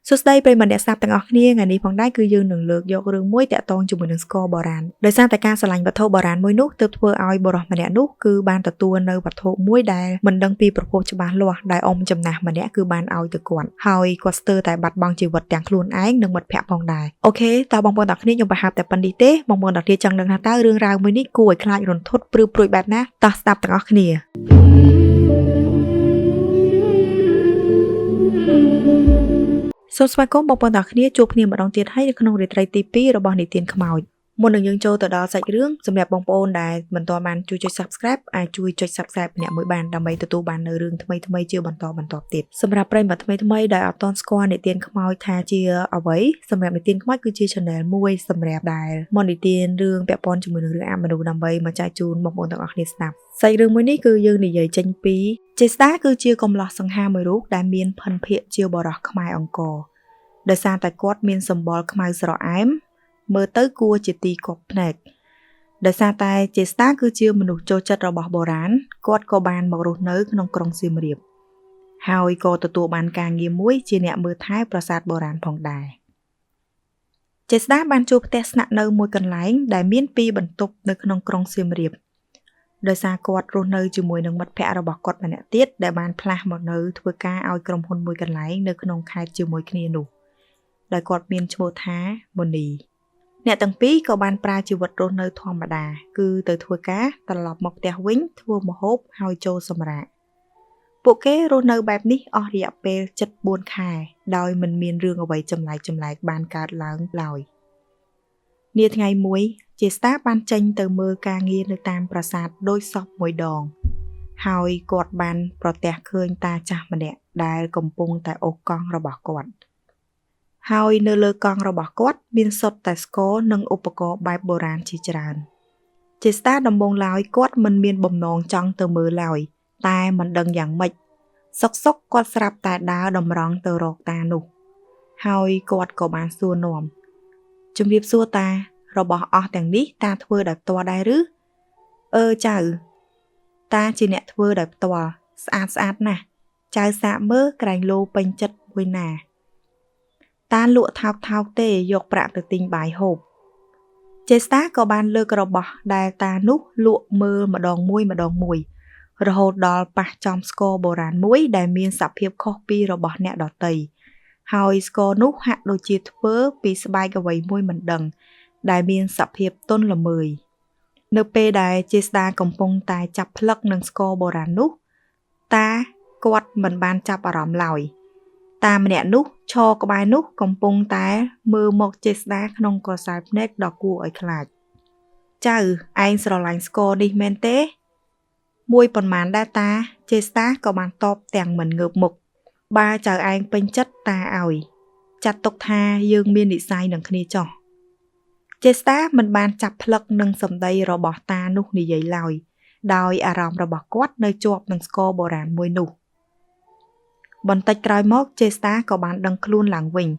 សួស្តីប្រិយមិត្តអ្នកស្ដាប់ទាំងអស់គ្នាថ្ងៃនេះផងដែរគឺយើងនឹងលើកយករឿងមួយតាក់ទងជាមួយនឹងស្គរបុរាណដោយសារតែការស្រឡាញ់វត្ថុបុរាណមួយនោះទើបធ្វើឲ្យបុរសម្នាក់នោះគឺបានទទួលនៅវត្ថុមួយដែលមិនដឹងពីប្រភពច្បាស់លាស់ដែលអ៊ំចំណាស់ម្នាក់គឺបានឲ្យទៅគាត់ហើយគាត់ស្ទើរតែបាត់បង់ជីវិតទាំងខ្លួនឯងនិងមិត្តភ័ក្តិផងដែរអូខេតើបងប្អូនទាំងគ្នាខ្ញុំប្រហែលតែប៉ុណ្្នេះទេបងប្អូនទាំងគ្នាចង់ដឹងថាតើរឿងរ៉ាវមួយនេះគួរឲ្យខ្លាចរន្ធត់ព្រឺព្រួយបែបណាតោះស្ដាប់ទាំងអស់គ្នាសូមស្វាគមន៍បងប្អូនទាំងគ្នាជួបគ្នាម្ដងទៀតហើយនៅក្នុងរាត្រីទី2របស់និទានខ្មោចមុននឹងយើងចូលទៅដល់សាច់រឿងសម្រាប់បងប្អូនដែលមិនទាន់បានជួយចុច Subscribe អាចជួយចុច Subscribe ម្នាក់មួយបានដើម្បីទទួលបាននូវរឿងថ្មីៗជាបន្តទៀតសម្រាប់ប្រិយមិត្តថ្មីៗដែលអត់ទាន់ស្គាល់និទានខ្មោចថាជាអ្វីសម្រាប់និទានខ្មោចគឺជា Channel មួយសម្រាប់ដែលមកនិទានរឿងពាក់ព័ន្ធជាមួយនឹងរឿងអមនុស្សដើម្បីមកចែកជូនបងប្អូនទាំងអស់គ្នាស្ដាប់សាច់រឿងមួយនេះគឺយើងនិយាយចេញពីចេស្តាគឺជាកំឡោះសង្ហាមួយរូបដែលមានភិនភាគជាបរិះខ្មែរអង្គរដោយសារតែគាត់មានសម្បុរខ្មៅស្រអែមមើលទៅគួរជាទីគប់ភ្នែកដោយសារតែចេស្តាគឺជាមនុស្សចូលចិត្តរបស់បុរាណគាត់ក៏បានមករស់នៅក្នុងក្រុងសៀមរាបហើយក៏ទទួលបានការងារមួយជាអ្នកមើលថែប្រាសាទបុរាណផងដែរចេស្តាបានជួលផ្ទះស្នាក់នៅមួយកន្លែងដែលមាន2បន្ទប់នៅក្នុងក្រុងសៀមរាបដោយសារគាត់រស់នៅជាមួយនឹងមិត្តភ័ក្តិរបស់គាត់ម្នាក់ទៀតដែលបានផ្លាស់មកនៅធ្វើការឲ្យក្រុមហ៊ុនមួយកន្លែងនៅក្នុងខេត្តជាមួយគ្នានោះដោយគាត់មានឈ្មោះថាម៉ូនីអ្នកទាំងពីរក៏បានប្រើជីវិតរស់នៅធម្មតាគឺទៅធ្វើការត្រឡប់មកផ្ទះវិញធ្វើម្ហូបហើយចូលសម្រាកពួកគេរស់នៅបែបនេះអស់រយៈពេល7-4ខែដោយមិនមានរឿងអ្វីចម្លែកបានកើតឡើងឡើយនាថ្ងៃមួយចេស្តាបានចេញទៅមើលការងារនៅតាមប្រាសាទដោយសពមួយដងហើយគាត់បានប្រទះឃើញតាចាស់ម្នាក់ដែលកំពុងតែអូសកង់របស់គាត់ហើយនៅលើកង់របស់គាត់មានសុទ្ធតែស្គរនិងឧបករណ៍បែបបុរាណជាច្រើនចេស្តាដំបូងឡើយគាត់មិនមានបំណងចង់ទៅមើលឡើយតែមិនដឹងយ៉ាងម៉េចសុកគាត់ស្រាប់តែដើរតម្រង់ទៅរកតានោះហើយគាត់ក៏បានសួរនាំជំរាបសួរតារបស់អស់ទាំងនេះតាធ្វើដោយផ្ទាល់ដែរឬចៅតាជាអ្នកធ្វើដោយផ្ទាល់ស្អាតណាស់ចៅសាកមើលក្រែងលោពេញចិត្តមួយណាតាលក់ថោកទេយកប្រាក់ទៅទិញបាយហូបចេស្តាក៏បានលើករបស់ដែលតានោះលក់មើលម្ដងមួយរហូតដល់ប៉ះចំស្គរបុរាណមួយដែលមានសភាពខុសពីរបស់អ្នកដទៃហើយស្គរនោះហាក់ដូចជាធ្វើពីស្បែកអ្វីមួយមិនដឹងដែលមានសភាពទន់ល្មើយនៅពេលដែលចេស្តាកំពុងតែចាប់ផ្លឹកនឹងស្គរបុរាណនោះតាគាត់មិនបានចាប់អារម្មណ៍ឡើយតាម្នាក់នោះឈរក្បែរនោះកំពុងតែមើលមកចេស្តាក្នុងក្រសែភ្នែកដ៏គួរឲ្យខ្លាចចៅឯងស្រឡាញ់ស្គរនេះមែនទេមួយប៉ុន្មានដែរតាចេស្តាក៏បានតបទាំងមិនងើបមុខបើចៅឯងពេញចិត្តតាឲ្យចាត់ទុកថាយើងមាននិស្ស័យនឹងគ្នាចុះចេស្តាមិនបានចាប់ផ្លឹកនឹងសម្ដីរបស់តានោះនិយាយឡើយដោយអារម្មណ៍របស់គាត់នៅជាប់នឹងស្គរបុរាណមួយនោះបន្តិចក្រោយមកចេស្តាក៏បានដឹងខ្លួនឡើងវិញ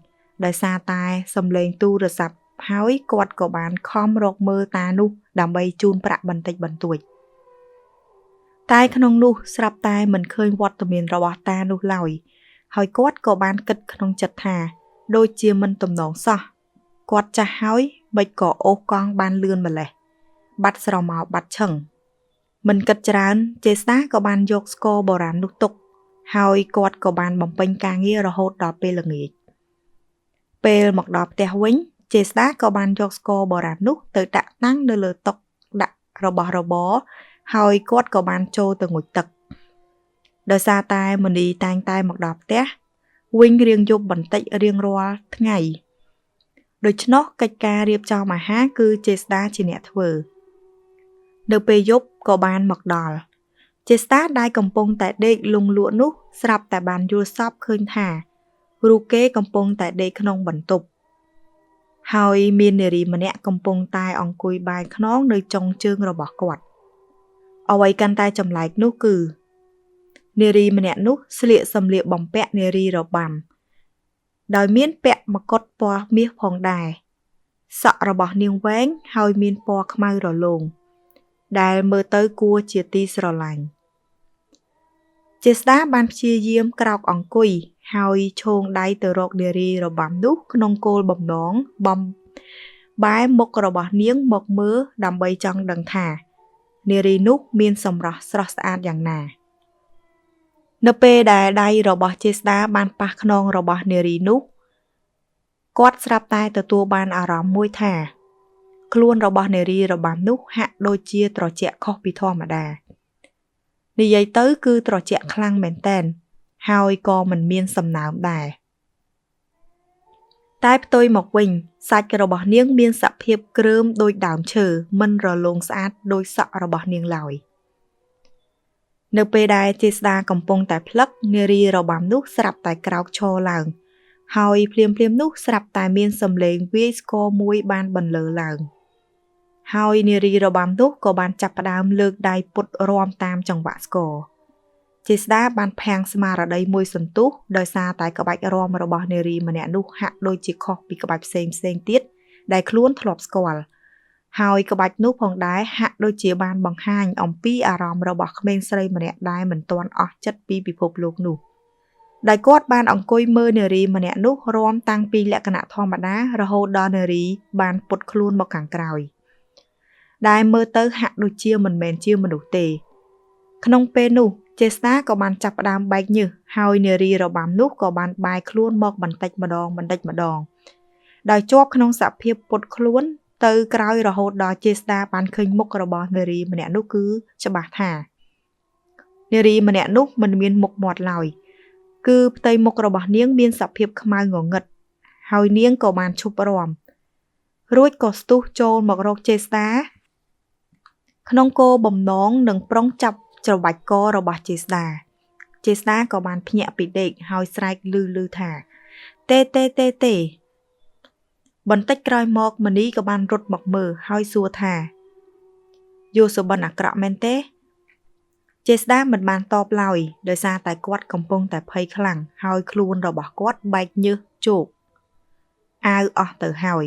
ដោយសារតែសំឡេងទូរស័ព្ទហើយគាត់ក៏បានខំរកមើលតានោះដើម្បីជូនប្រាក់បន្តិចបន្តួចតែក្នុងនោះស្រាប់តែមិនឃើញវត្តមានរបស់តានោះឡើយហើយគាត់ក៏បានគិតក្នុងចិត្តថាដូចជាមិនទំនងសោះគាត់ចាស់ហើយមិនក៏អូសកង់បានលឿនម្លេះបាត់ស្រមោលបាត់ឈឹងមិនគិតច្រើនចេស្តាក៏បានយកស្គរបុរាណនោះទុកហើយគាត់ក៏បានបំពេញការងាររហូតដល់ពេលល្ងាចពេលមកដល់ផ្ទះវិញចេស្តាក៏បានយកស្គរបុរាណនោះទៅដាក់តាំងនៅលើតុដាក់របស់របរហើយគាត់ក៏បានចូលទៅងូតទឹកដោយសារតែមនីតែងតែមកដល់ផ្ទះវិញរៀងយប់បន្តិចរៀងរាល់ថ្ងៃដូច្នោះកិច្ចការរៀបចំអាហារគឺចេស្តាជាអ្នកធ្វើនៅពេលយប់ក៏បានមកដល់ចេស្តាដែលកំពុងតែដេកលង់លក់នោះស្រាប់តែបានយល់សប្តិឃើញថារូបគេកំពុងតែដេកក្នុងបន្ទប់ហើយមាននារីម្នាក់កំពុងតែអង្គុយបែរខ្នងនៅចុងជើងរបស់គាត់អ្វីកាន់តែចម្លែកនោះគឺនារីម្នាក់នោះស្លៀកសម្លៀកបំពាក់នារីរបាំដោយមានពាក់មកុដពណ៌មាសផងដែរសក់របស់នាងវែងហើយមានពណ៌ខ្មៅរលោងដែលមើលទៅគួរជាទីស្រឡាញ់ ចេស្តាបានព្យាយាមក្រោកអង្គុយហើយឈោងដៃទៅរកនារីរបាំនោះក្នុងគោលបំណងបំបែរមុខរបស់នាងមកមើលដើម្បីចង់ដឹងថានារីនោះមានសម្រស់ស្រស់ស្អាតយ៉ាងណានៅពេលដែលដៃរបស់ចេស្តាបានប៉ះខ្នងរបស់នារីនោះគាត់ស្រាប់តែទទួលបានអារម្មណ៍មួយថាខ្លួនរបស់នារីរបាំនោះហាក់ដូចជាត្រជាក់ខុសពីធម្មតានិយាយទៅគឺត្រជាក់ខ្លាំងមែនទែនហើយក៏មិនមានសំណើមដែរតែផ្ទុយមកវិញសាច់របស់នាងមានសភាពគ្រើមដូចដើមឈើមិនរលោងស្អាតដូចសក់របស់នាងឡើយនៅពេលដែលចេស្តាកំពុងតែផ្លឹកនារីរបាំនោះស្រាប់តែក្រោកឈរឡើងហើយភ្លាមនោះស្រាប់តែមានសំឡេងវាយស្គរមួយបានបន្លឺឡើងហើយនារីរបាំនោះក៏បានចាប់ផ្ដើមលើកដៃពុតរាំតាមចង្វាក់ស្គរចេស្តាបានផាំងស្មារតីមួយសន្ទុះដោយសារតែក្បាច់រាំរបស់នារីម្នាក់នោះហាក់ដូចជាខុសពីក្បាច់ផ្សេងទៀតដែលខ្លួនធ្លាប់ស្គាល់ហើយក្បាច់នោះផងដែរហាក់ដូចជាបានបង្ហាញអំពីអារម្មណ៍របស់ក្មេងស្រីម្នាក់ដែលមិនទាន់អស់ចិត្តពីពិភពលោកនោះដែលគាត់បានអង្គុយមើលនារីម្នាក់នោះរាំតាំងពីលក្ខណៈធម្មតារហូតដល់នារីបានពុតខ្លួនមកខាងក្រោយដែលមើលទៅហាក់ដូចជាមិនមែនជាមនុស្សទេក្នុងពេលនោះចេស្តាក៏បានចាប់ផ្ដើមបែកញើសហើយនារីរបាំនោះក៏បានបែរខ្លួនមកបន្តិចម្ដងដោយជាប់ក្នុងសភាពពុតខ្លួនទៅក្រោយរហូតដល់ចេស្តាបានឃើញមុខរបស់នារីម្នាក់នោះគឺច្បាស់ថានារីម្នាក់នោះមិនមានមុខមាត់ឡើយគឺផ្ទៃមុខរបស់នាងមានសភាពខ្មៅងងឹតហើយនាងក៏បានឈប់រាំរួចក៏ស្ទុះចូលមករកចេស្តាក្នុងគោលបំណងនឹងប្រុងចាប់ច្របាច់ករបស់ចេស្តាក៏បានភ្ញាក់ពីដេកហើយស្រែកលឺថាទេបន្តិចក្រោយមកមនីក៏បានរត់មកមើលហើយសួរថាយូសុបិនអាក្រក់មែនទេចេស្តាមិនបានតបឡើយដោយសារតែគាត់កំពុងតែភ័យខ្លាំងហើយខ្លួនរបស់គាត់បែកញើសជោកអាវអស់ទៅហើយ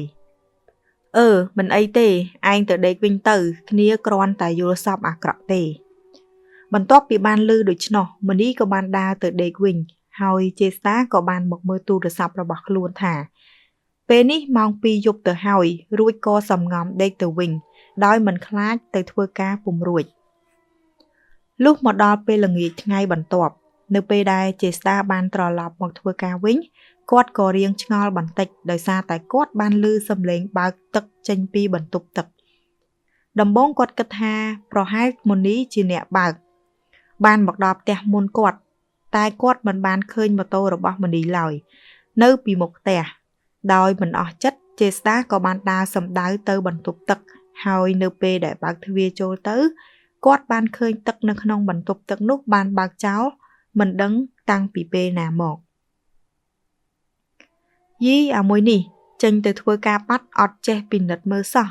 មិនអីទេឯងទៅដេកវិញទៅគ្នាគ្រាន់តែយល់សប្តិអាក្រក់ទេបន្ទាប់ពីបានលឺដូច្នោះមនីក៏បានដើរទៅដេកវិញហើយចេស្តាក៏បានមកមើលទូរស័ព្ទរបស់ខ្លួនថាពេលនេះម៉ោង 2 យប់ទៅហើយរួចក៏សំងំដេកទៅវិញដោយមិនខ្លាចទៅធ្វើការពុំរួចលុះមកដល់ពេលល្ងាចថ្ងៃបន្ទាប់នៅពេលដែលចេស្តាបានត្រឡប់មកធ្វើការវិញគាត់ក៏រៀងឆ្ងល់បន្តិចដោយសារតែគាត់បានឮសំឡេងបើកទឹកចេញពីបន្ទប់ទឹកដំបូងគាត់គិតថាប្រហែលមនីជាអ្នកបើកបានមកដល់ផ្ទះមុនគាត់តែគាត់មិនបានឃើញម៉ូតូរបស់មនីឡើយនៅពីមុខផ្ទះដោយមិនអស់ចិត្តចេស្តាក៏បានដើរសម្ដៅទៅបន្ទប់ទឹកហើយនៅពេលដែលបើកទ្វារចូលទៅគាត់បានឃើញទឹកនៅក្នុងបន្ទប់ទឹកនោះបានបើកចោលមិនដឹងតាំងពីពេលណាមកយីអាមួយនេះចេញទៅធ្វើការបាត់អត់ចេះពិនិត្យមើលសោះ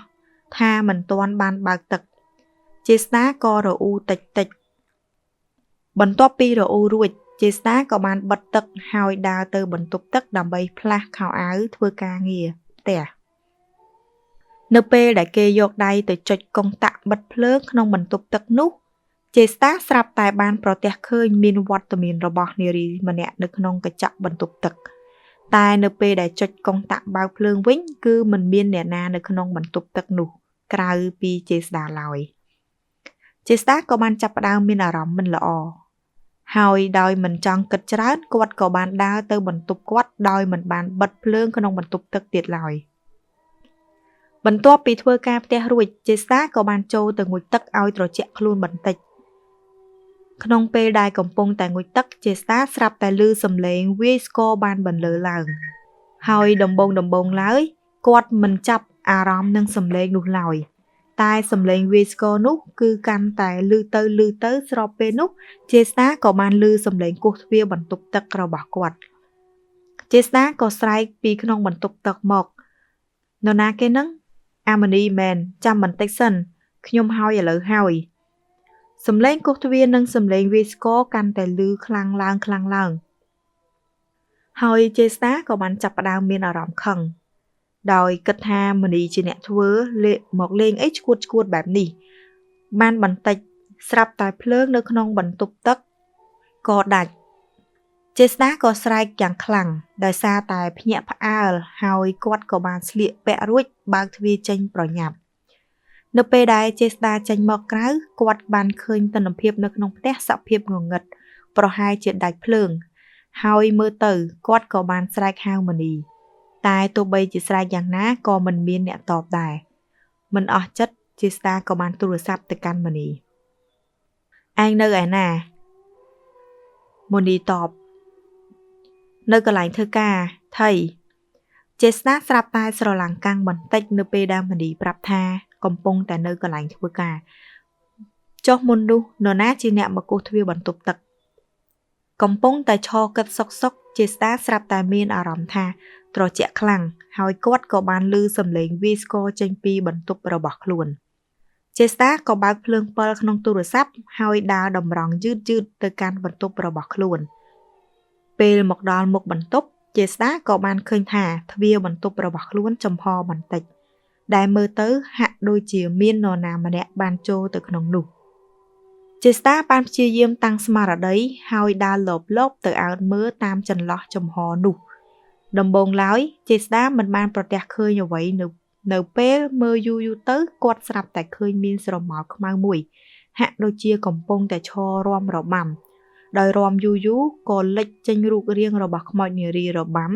ថាមិនទាន់បានបើកទឹកចេស្តាក៏រអ៊ូតិចបន្ទាប់ពីរអ៊ូរួចចេស្តាក៏បានបិទទឹកហើយដើរទៅបន្ទប់ទឹកដើម្បីផ្លាស់ខោអាវធ្វើការងារផ្ទះនៅពេលដែលគេយកដៃទៅចុចកុងតាក់បិទភ្លើងក្នុងបន្ទប់ទឹកនោះចេស្តាស្រាប់តែបានប្រទះឃើញមានវត្តមានរបស់នារីម្នាក់នៅក្នុងកញ្ចក់បន្ទប់ទឹកតែនៅពេលដែលចុចកុងតាក់បើកភ្លើងវិញគឺមិនមានអ្នកណានៅក្នុងបន្ទប់ទឹកនោះក្រៅពីចេស្តាឡើយចេស្តាក៏បានចាប់ផ្ដើមមានអារម្មណ៍មិនល្អហើយដោយមិនចង់គិតច្រើនគាត់ក៏បានដើរទៅបន្ទប់គាត់ដោយមិនបានបិទភ្លើងក្នុងបន្ទប់ទឹកទៀតឡើយបន្ទាប់ពីធ្វើការផ្ទះរួចចេស្តាក៏បានចូលទៅងូតទឹកឲ្យត្រជាក់ខ្លួនបន្តិចក្នុងពេលដែលកំពុងតែងូតទឹកចេស្តាស្រាប់តែឮសំឡេងវាយស្គរបានបន្លឺឡើងហើយដំបូងឡើយគាត់មិនចាប់អារម្មណ៍នឹងសំឡេងនោះឡើយតែសំឡេងវាយស្គរនោះគឺកាន់តែឮទៅស្របពេលនោះចេស្តាក៏បានឮសំឡេងគោះទ្វារបន្ទប់ទឹករបស់គាត់ចេស្តាក៏ស្រែកពីក្នុងបន្ទប់ទឹកមកនរណាគេនឹងអាមនីមែនចាំបន្តិចសិនខ្ញុំហើយឥឡូវហើយសំឡេងគោះទ្វារនិងសំឡេងវាយស្គរកាន់តែឮខ្លាំងឡើងហើយចេស្តាក៏បានចាប់ផ្ដើមមានអារម្មណ៍ខឹងដោយគិតថាមនីជាអ្នកធ្វើមកលេងអីឈួតបែបនេះបានបន្តិចស្រាប់តែភ្លើងនៅក្នុងបន្ទប់ទឹក ក៏ដាច់ចេស្តាក៏ស្រែកយ៉ាងខ្លាំងដោយសារតែភ្ញាក់ផ្អើលហើយគាត់ក៏បានស្លៀកពាក់រួចបើកទ្វារចេញប្រញាប់នៅពេលដែលចេស្តាចេញមកក្រៅគាត់បានឃើញទិដ្ឋភាពនៅក្នុងផ្ទះសភាពងងឹតប្រហែលជាដាច់ភ្លើងហើយមើលទៅគាត់ក៏បានស្រែកហៅមនីតែទោះបីជាស្រែកយ៉ាងណាក៏មិនមានអ្នកតបដែរមិនអស់ចិត្តចេស្តាក៏បានទូរស័ព្ទទៅកាន់មនីឯងនៅឯណាមនីតបនៅកន្លែងធ្វើការថៃចេស្តាស្រាប់តែស្រឡាំងកាំងបន្តិចនៅពេលដែលមនីប្រាប់ថាកំពុងតែនៅកន្លែងធ្វើការចុះមុននោះនរណាជាអ្នកមកគោះទ្វារបន្ទប់ទឹកកំពុងតែឈរគិតសុកចេស្តាស្រាប់តែមានអារម្មណ៍ថាត្រជាក់ខ្លាំងហើយគាត់ក៏បានឮសំឡេងវាយស្គរចេញពីបន្ទប់របស់ខ្លួនចេស្តាក៏បើកភ្លើងពិលក្នុងទូរស័ព្ទហើយដើរតម្រង់យឺតទៅកាន់បន្ទប់របស់ខ្លួនពេលមកដល់មុខបន្ទប់ចេស្តាក៏បានឃើញថាទ្វារបន្ទប់របស់ខ្លួនចំហបន្តិចដែលមើលទៅហាក់ដូចជាមាននរណាម្នាក់បានចូលទៅក្នុងនោះចេស្តាបានព្យាយាមតាំងស្មារតីហើយដើរលបទៅអើតមើលតាមចន្លោះចំហនោះដំបូងឡើយចេស្តាមិនបានប្រទះឃើញអ្វីនៅពេលមើលយូរទៅគាត់ស្រាប់តែឃើញមានស្រមោលខ្មៅមួយហាក់ដូចជាកំពុងតែឈររាំរបាំដោយរាំយូរក៏លេចចេញរូបរាងរបស់ខ្មោចនារីរបាំ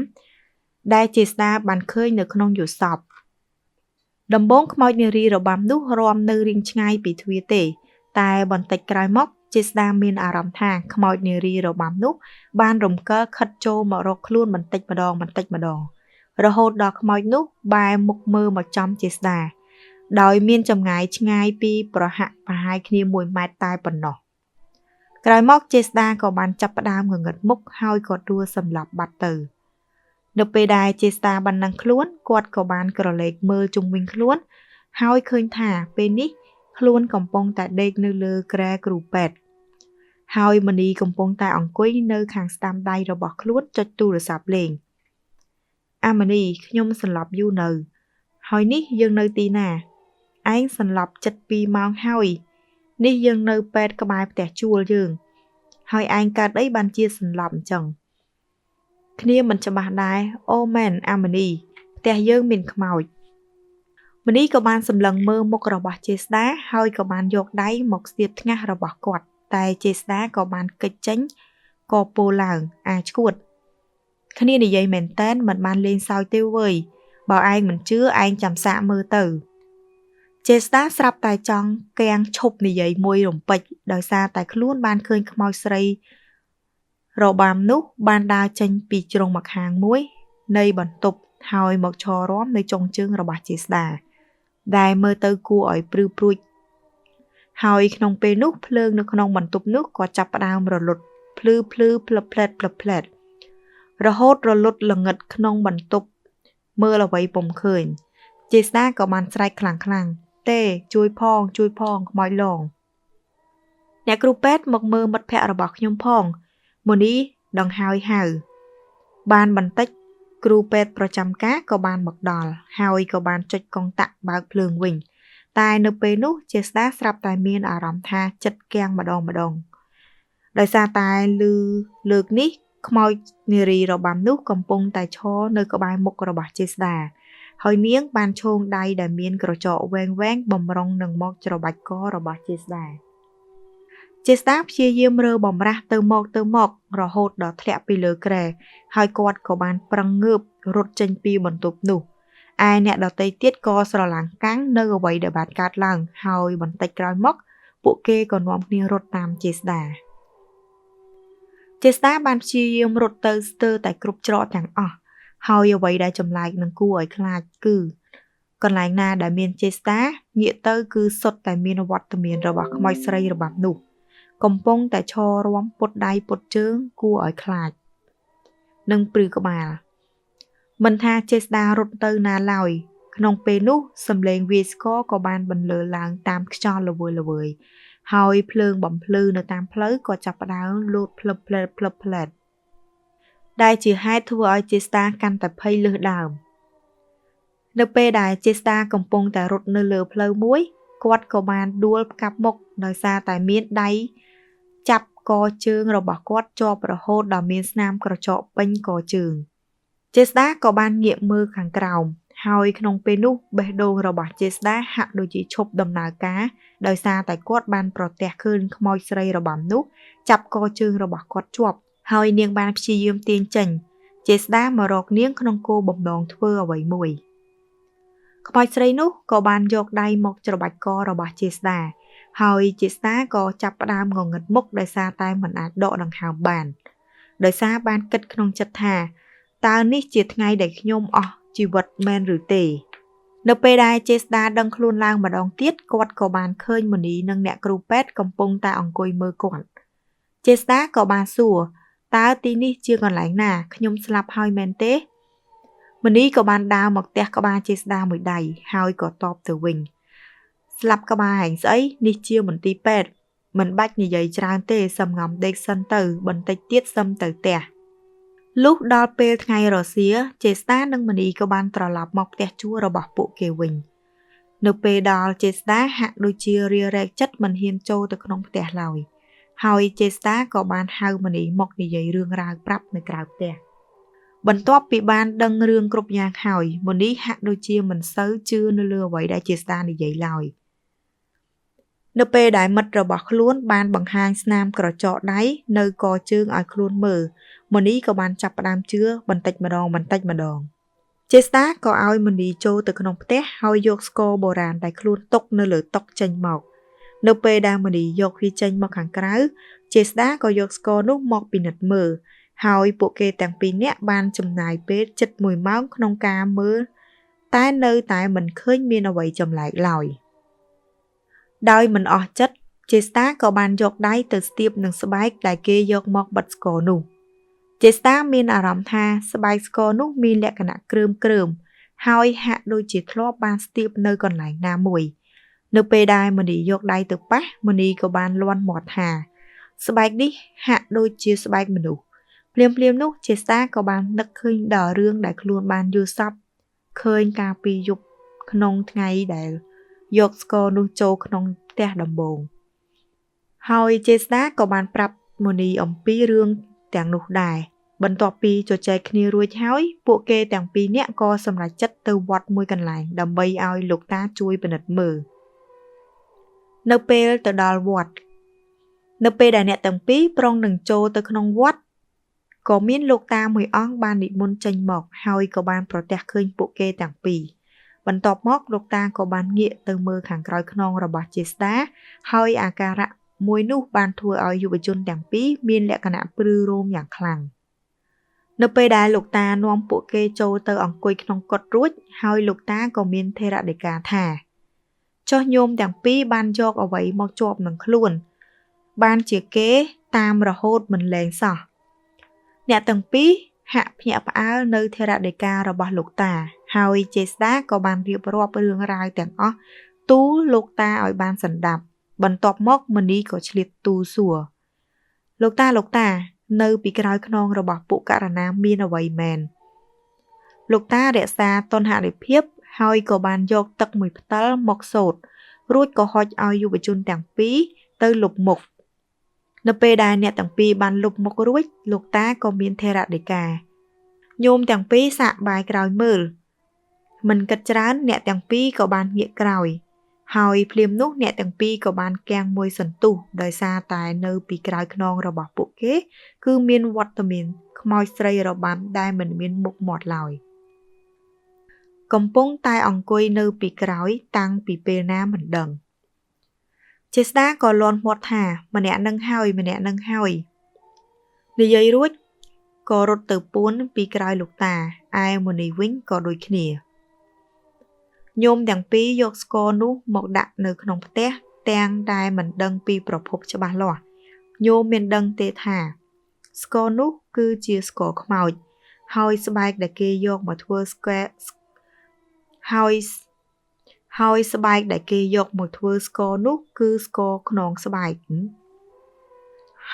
ដែលចេស្តាបានឃើញនៅក្នុងយល់សប្តិដំបូងខ្មោចនារីរបាំនោះរាំនៅរៀងឆ្ងាយពីទ្វារទេតែបន្តិចក្រោយមកចេស្តាមានអារម្មណ៍ថាខ្មោចនារីរបាំនោះបានរំកិលខិតចូលមករកខ្លួនបន្តិចម្ដងរហូតដល់ខ្មោចនោះបែរមុខមើលមកចំចេស្តាដោយមានចម្ងាយឆ្ងាយពីប្រហែលគ្នា1ម៉ែត្រតែប៉ុណ្ណោះក្រោយមកចេស្តាក៏បានចាប់ផ្ដើមងងឹតមុខហើយក៏ដួលសម្លាប់បាត់ទៅនៅពេលដែលចេស្តាបានដឹងខ្លួនគាត់ក៏បានក្រឡេកមើលជុំវិញខ្លួនហើយឃើញថាពេលនេះខ្លួនកំពុងតែដេកនៅលើគ្រែគ្រូពេទ្យហើយមនីកំពុងតែអង្គុយនៅខាងស្ដាំដៃរបស់ខ្លួនចុចទូរស័ព្ទលេងអាមនីខ្ញុំសន្លប់យូរនៅហើយនេះយើងនៅទីណាឯងសន្លប់ជិត2ម៉ោងហើយនេះយើងនៅពេទ្យក្បែរផ្ទះជួលយើងហើយឯងកើតអីបានជាសន្លប់អញ្ចឹងគ្នាមិនច្បាស់ដែរអូមែនអាមនីផ្ទះយើងមានខ្មោចមនីក៏បានសម្លឹងមើលមុខរបស់ចេស្តាហើយក៏បានយកដៃមកស្ទាបថ្ងាសរបស់គាត់តែចេស្តាក៏បានកិច្ចចេញក៏ពោលឡើងឈួតគ្នានិយាយមែនតែនមិនបានលេងសើចទេវើយបើឯងមិនជឿឯងចាំសាកមើលទៅចេស្តាស្រាប់តែចង់គាំងឈប់និយាយមួយរំពេចដោយសារតែខ្លួនបានឃើញខ្មោចស្រីរបាំនោះបានដើរចេញពីជ្រុងម្ខាងមួយនៃបន្ទប់ហើយមកឈររាំនៅចុងជើងរបស់ចេស្តាដែលមើលទៅគួរឲ្យព្រឺព្រួចហើយក្នុងពេលនោះភ្លើងនៅក្នុងបន្ទប់នោះក៏ចាប់ផ្ដើមរលត់ភ្លឺផ្លឹបផ្លែតរហូតរលត់ល្ងិតក្នុងបន្ទប់មើលអ្វីពុំឃើញចេស្តាក៏បានស្រែកខ្លាំងទេជួយផងខ្មោចឡងអ្នកគ្រូពេទ្យមកមើលមិត្តភ័ក្តិរបស់ខ្ញុំផងមូនីដង្ហើយហៅបានបន្តិចគ្រូពេទ្យប្រចាំការក៏បានមកដល់ហើយក៏បានចុចកុងតាក់បើកភ្លើងវិញតែនៅពេលនោះចេស្តាស្រាប់តែមានអារម្មណ៍ថាចិត្តគាំងម្ដងដោយសារតែលើកនេះខ្មោចនារីរបាំនោះកំពុងតែឈរនៅក្បែរមុខរបស់ចេស្តាហើយនាងបានឈោងដៃដែលមានក្រចកវែងបំរុងនឹងមកច្របាច់ករបស់ចេស្តាព្យាយាមរើបំរាស់ទៅមករហូតដល់ធ្លាក់ពីលើគ្រែហើយគាត់ក៏បានប្រឹងងើបរត់ចេញពីបន្ទប់នោះឯអ្នកដទៃទៀតក៏ស្រឡាំងកាំងនៅអ្វីដែលបានកើតឡើងហើយបន្តិចក្រោយមកពួកគេក៏នាំគ្នារត់តាមចេស្តាបានព្យាយាមរត់ទៅស្ទើរតែគ្រប់ច្រកទាំងអស់ហើយអ្វីដែលចម្លែកនឹងគួរឲ្យខ្លាចគឺកន្លែងណាដែលមានចេស្តាងាកទៅគឺសុទ្ធតែមានវត្តមានរបស់ខ្មោចស្រីរបាំនោះកំពុងតែឈររាំពុតដៃពុតជើងគួរឲ្យខ្លាចនឹងព្រឺក្បាលមិនថាចេស្តារត់ទៅណាឡើយក្នុងពេលនោះសំឡេងវាយស្គរក៏បានបន្លឺឡើងតាមខ្យល់ល្វើយហើយភ្លើងបំភ្លឺនៅតាមផ្លូវក៏ចាប់ផ្ដើមលោតផ្លឹបផ្លែតដែលជាហេតុធ្វើឲ្យចេស្តាកាន់តែភ័យលឺដើមនៅពេលដែលចេស្តាកំពុងតែរត់នៅលើផ្លូវមួយគាត់ក៏បានដួលផ្កាប់មុខដោយសារតែមានដៃចាប់ កជើងរបស់គាត់ជាប់រហូតដល់មានស្នាមក្រចកពេញកជើងចេស្តាក៏បានងាកមើលខាងក្រោមហើយក្នុងពេលនោះបេះដូងរបស់ចេស្តាហាក់ដូចជាឈប់ដំណើរការដោយសារតែគាត់បានប្រទះឃើញខ្មោចស្រីរបាំនោះចាប់កជើងរបស់គាត់ជាប់ហើយនាងបានព្យាយាមទាញចេញចេស្តាមករកនាងក្នុងគោលបំណងធ្វើអ្វីមួយខ្មោចស្រីនោះក៏បានយកដៃមកច្របាច់ករបស់ចេស្តាហើយចេស្តាក៏ចាប់ផ្ដើមងងឹតមុខដោយសារតែមិនអាចដកដង្ហើមបានដោយសារបានគិតក្នុងចិត្តថាតើនេះជាថ្ងៃដែលខ្ញុំអស់ជីវិតមែនឬទេនៅពេលដែលចេស្តាដឹងខ្លួនឡើងម្ដងទៀតគាត់ក៏បានឃើញមនីនិងអ្នកគ្រូពេទ្យកំពុងតែអង្គុយមើលគាត់ចេស្តាក៏បានសួរតើទីនេះជាកន្លែងណាខ្ញុំស្លាប់ហើយមែនទេមនីក៏បានដើរមកផ្ទះក្បាលចេស្តាមួយដៃហើយក៏តបទៅវិញស្លាប់ក្បាលហែងស្អីនេះជាមន្ទីរពេទ្យមិនបាច់និយាយច្រើនទេសំងំដេកសិនទៅបន្តិចទៀតសឹមទៅផ្ទះលុះដល់ពេលថ្ងៃរសៀលចេស្តានិងមនីក៏បានត្រឡប់មកផ្ទះជួលរបស់ពួកគេវិញនៅពេលដល់ចេស្តាហាក់ដូចជារារែកចិត្តមិនហ៊ានចូលទៅក្នុងផ្ទះឡើយហើយចេស្តាក៏បានហៅមនីមកនិយាយរឿងរ៉ាវប្រាប់នៅក្រៅផ្ទះបន្ទាប់ពីបានដឹងរឿងគ្រប់យ៉ាងហើយមនីហាក់ដូចជាមិនសូវជឿនៅលើអ្វីដែលចេស្តានិយាយឡើយនៅពេលដែលមិត្តរបស់ខ្លួនបានបង្ហាញស្នាមក្រចកដៃនៅកជើងឲ្យខ្លួនមើលមនីក៏បានចាប់ផ្ដើមជឿបន្តិចម្ដងចេស្តាក៏ឲ្យមនីចូលទៅក្នុងផ្ទះហើយយកស្គរបុរាណដែលខ្លួនទុកនៅលើតុចេញមកនៅពេលដែលមនីយកវាចេញមកខាងក្រៅចេស្តាក៏យកស្គរនោះមកពិនិត្យមើលហើយពួកគេទាំងពីរនាក់បានចំណាយពេលជិត1ម៉ោងក្នុងការមើលតែនៅតែមិនឃើញមានអ្វីចម្លែកឡើយដោយមិនអស់ចិត្តចេស្តាក៏បានយកដៃទៅស្ទាបនឹងស្បែកដែលគេយកមកបិទស្គរនោះចេស្តាមានអារម្មណ៍ថាស្បែកស្គរនោះមានលក្ខណៈគ្រើមហើយហាក់ដូចជាធ្លាប់បានស្ទាបនៅកន្លែងណាមួយនៅពេលដែលមនីយកដៃទៅប៉ះមនីក៏បានលាន់មាត់ថាស្បែកនេះហាក់ដូចជាស្បែកមនុស្សភ្លាមនោះចេស្តាក៏បាននឹកឃើញដល់រឿងដែលខ្លួនបានយល់សប្តិឃើញកាលពីយប់ក្នុងថ្ងៃដែលយកស្គរនោះចូលក្នុងផ្ទះដំបូងហើយចេស្តាក៏បានប្រាប់មនីអំពីរឿងទាំងនោះដែរបន្ទាប់ពីជជែកគ្នារួចហើយពួកគេទាំងពីរនាក់ក៏សម្រេចចិត្តទៅវត្តមួយកន្លែងដើម្បីឲ្យលោកតាជួយពិនិត្យមើលនៅពេលទៅដល់វត្តនៅពេលដែលអ្នកទាំងពីរប្រុងនឹងចូលទៅក្នុងវត្តក៏មានលោកតាមួយអង្គបាននិមន្តចេញមកហើយក៏បានប្រទះឃើញពួកគេទាំងពីរបន្ទាប់មកលោកតាក៏បានងាកទៅមើលខាងក្រោយខ្នងរបស់ចេស្តាហើយអាការៈមួយនោះបានធ្វើឲ្យយុវជនទាំងពីរមានលក្ខណៈព្រឺរោមយ៉ាងខ្លាំងនៅពេលដែលលោកតានាំពួកគេចូលទៅអង្គុយក្នុងកុដិរួចហើយលោកតាក៏មានថេរដីកាថាចុះញោមទាំងពីរបានយកអ្វីមកជាប់នឹងខ្លួនបានជាគេតាមរហូតមិនលែងសោះអ្នកទាំងពីរហាក់ភ្ញាក់ផ្អើលនៅថេរដីការបស់លោកតាហើយចេស្តាក៏បានរៀបរាប់រឿងរ៉ាវទាំងអស់ទូលលោកតាឲ្យបានសន្តាប់បន្ទាប់មកមនីក៏ឆ្លៀតទូលសួរលោកតានៅពីក្រោយខ្នងរបស់ពួកករណាមានអ្វីមែនលោកតារក្សាតុល្យភាពហើយក៏បានយកទឹកមួយផ្តិលមកសូត្ររួចក៏ហុចឲ្យយុវជនទាំងពីរទៅលុបមុខនៅពេលដែលអ្នកទាំងពីរបានលុបមុខរួចលោកតាក៏មានថេរដីកាញោមទាំងពីរសាកបាយក្រោយមើលមិនគិតច្រើនអ្នកទាំងពីរក៏បានងាកក្រោយហើយភ្លាមនោះអ្នកទាំងពីរក៏បានគាំងមួយសន្ទុះដោយសារតែនៅពីក្រោយខ្នងរបស់ពួកគេគឺមានវត្តមានខ្មោចស្រីរបាំដែលមិនមានមុខមាត់ឡើយកំពុងតែអង្គុយនៅពីក្រោយតាំងពីពេលណាមិនដឹងចេស្តាក៏លាន់មាត់ថាម្នាក់នឹងហើយនិយាយរួចក៏រត់ទៅពួនពីក្រោយលោកតាឯមនីវិញក៏ដូចគ្នាញោមទាំងពីរយកស្គរនោះមកដាក់នៅក្នុងផ្ទះទាំងដែលមិនដឹងពីប្រភពច្បាស់លាស់ញោមមានដឹងទេថាស្គរនោះគឺជាស្គរខ្មោចហើយស្បែកដែលគេយកមកធ្វើស្គរហើយស្បែកដែលគេយកមកធ្វើស្គរនោះគឺស្គរខ្នងស្បែក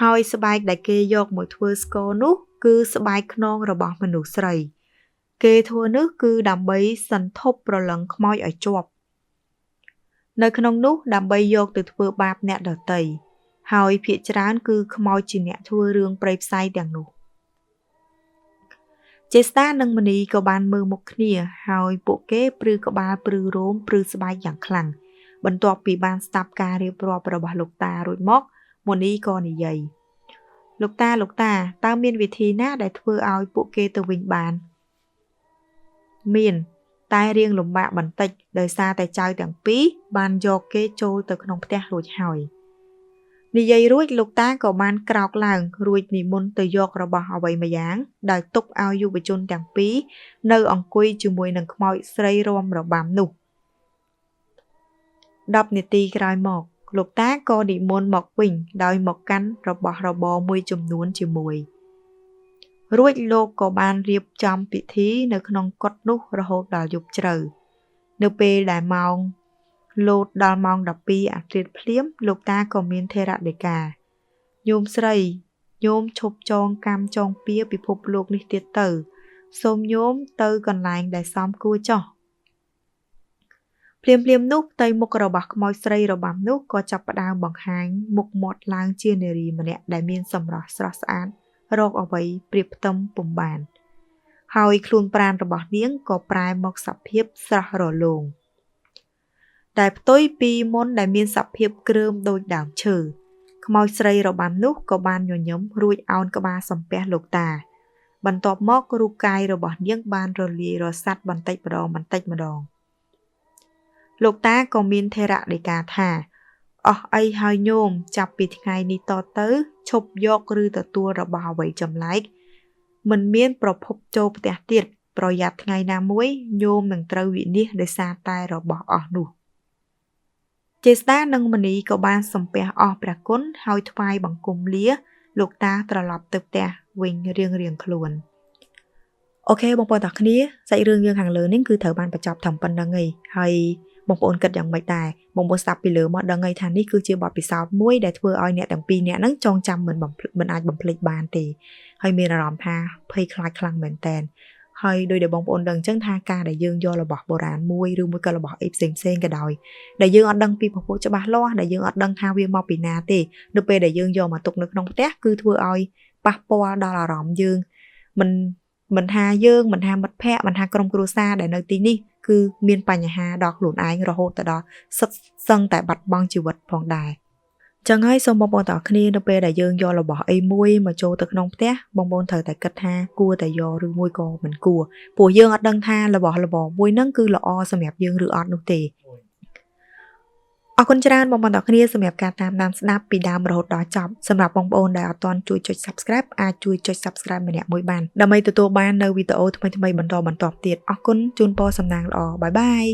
ហើយស្បែកដែលគេយកមកធ្វើស្គរនោះគឺស្បែកខ្នងរបស់មនុស្សស្រីគេធ្វើនេះគឺដើម្បីសន្ធប់ប្រលឹងខ្មោចឲ្យជាប់នៅក្នុងនោះដើម្បីយកទៅធ្វើបាបអ្នកដទៃ ហើយភាគច្រើនគឺខ្មោចជាអ្នកធ្វើរឿងប្រេយផ្សៃទាំងនោះចេស្តានិងមនីក៏បានមើលមុខគ្នាហើយពួកគេព្រឺក្បាលព្រឺរោមព្រឺស្បែកយ៉ាងខ្លាំងបន្ទាប់ពីបានស្ដាប់ការរៀបរាប់របស់លោកតារួចមកមនីក៏និយាយលោកតាតើមានវិធីណាដែលធ្វើឲ្យពួកគេទៅវិញបានមានតែរៀងលំបាកបន្តិចដោយសារតែចៅទាំងពីរបានយកគេចូលទៅក្នុងផ្ទះរួចហើយនិយាយរួចលោកតាក៏បានក្រោកឡើងរួចនិមន្តទៅយករបស់អ្វីម្យ៉ាងដែលទុកឲ្យយុវជនទាំងពីរនៅអង្គុយជាមួយនឹងខ្មោចស្រីរាំរបាំនោះ10នាទីក្រោយមកលោកតាក៏និមន្តមកវិញដោយមកកាន់របស់របរមួយចំនួនជាមួយរួចលោកក៏បានរៀបចំពិធីនៅក្នុងកុដិនោះរហូតដល់យប់ជ្រៅនៅពេលដែលម៉ោងលោតដល់ម៉ោង12អាធ្រាត្រភ្លាមលោកតាក៏មានថេរដីកាញោមស្រីញោមឈប់ចងកម្មចងពៀពិភពលោកនេះទៀតទៅសូមញោមទៅកន្លែងដែលសមគួរចោះភ្លាមនោះផ្ទៃមុខរបស់ខ្មោចស្រីរបាំនោះក៏ចាប់ផ្ដើមបង្ហាញមុខមាត់ឡើងជានារីម្នាក់ដែលមានសម្រស់ស្រស់ស្អាតរកអ្វីប្រៀបផ្ទឹមពុំបានហើយខ្លួនប្រាណរបស់នាងក៏ប្រែមកសភាពស្រស់រលោងតែផ្ទុយពីមុនដែលមានសភាពគ្រើមដូចដើមឈើខ្មោចស្រីរបាំនោះក៏បានញញឹមរួចអោនក្បាលសំពះលោកតាបន្ទាប់មករូបកាយរបស់នាងបានរលាយរសាត់បន្តិចម្ដងលោកតាក៏មានថេរដីកាថាអស់អីហើយញោមចាប់ពីថ្ងៃនេះតទៅឈប់យកឬទទួលរបស់អ្វីចម្លែកមិនមានប្រភពចូលផ្ទះទៀតប្រយ័ត្នថ្ងៃណាមួយញោមនឹងត្រូវវិនាសដោយសារតែរបស់អស់នោះចេស្តានិងមនីក៏បានសំពះអស់ព្រះគុណហើយថ្វាយបង្គំលាលោកតាត្រឡប់ទៅផ្ទះវិញរៀងខ្លួនអូខេបងប្អូនទាំងគ្នាសាច់រឿងយើងខាងលើនេះគឺត្រូវបានបញ្ចប់ត្រឹមប៉ុណ្្នឹងឯងហើយបងប្អូនគិតយ៉ាងម៉េចដែរបងប្អូនស្ដាប់ពីលើមកដឹងហើយថានេះគឺជាបទពិសោធន៍មួយដែលធ្វើឲ្យអ្នកទាំងពីរនាក់ហ្នឹងចងចាំមិនអាចបំភ្លេចបានទេហើយមានអារម្មណ៍ថាភ័យខ្លាចខ្លាំងមែនតើហើយដោយដែលបងប្អូនដឹងអញ្ចឹងថាការដែលយើងយករបស់បុរាណមួយឬមួយក៏របស់អីផ្សេងក៏ដោយដែលយើងអត់ដឹងពីប្រភពច្បាស់លាស់ដែលយើងអត់ដឹងថាវាមកពីណាទេនៅពេលដែលយើងយកមកទុកនៅក្នុងផ្ទះគឺធ្វើឲ្យប៉ះពាល់ដល់អារម្មណ៍យើងមិនថាយើងមិនថាមិត្តភ័ក្តិមិនថាក្រុមគ្រួសារដែលនៅទីនេះគឺមានបញ្ហាដល់ខ្លួនឯងរហូតទៅដល់សឹងតែបាត់បង់ជីវិតផងដែរចឹងហើយសូមបងប្អូនទាំងគ្នានៅពេលដែលយើងយករបស់អីមួយមកចូលទៅក្នុងផ្ទះបងប្អូនត្រូវតែគិតថាគួរតែយកឬមួយក៏មិនគួរព្រោះយើងអត់ដឹងថារបស់មួយហ្នឹងគឺល្អសម្រាប់យើងឬអត់នោះទេអរគុណច្រើនបងប្អូនទាំងគ្នាសម្រាប់ការតាមដានស្ដាប់ពីដើមរហូតដល់ចប់សម្រាប់បងប្អូនដែលអត់ទាន់ជួយចុច Subscribe អាចជួយចុច Subscribe ម្នាក់មួយបានដើម្បីទទួលបាននៅវីដេអូថ្មីៗបន្តទៀតអរគុណជូនពរសំណាងល្អបាយបាយ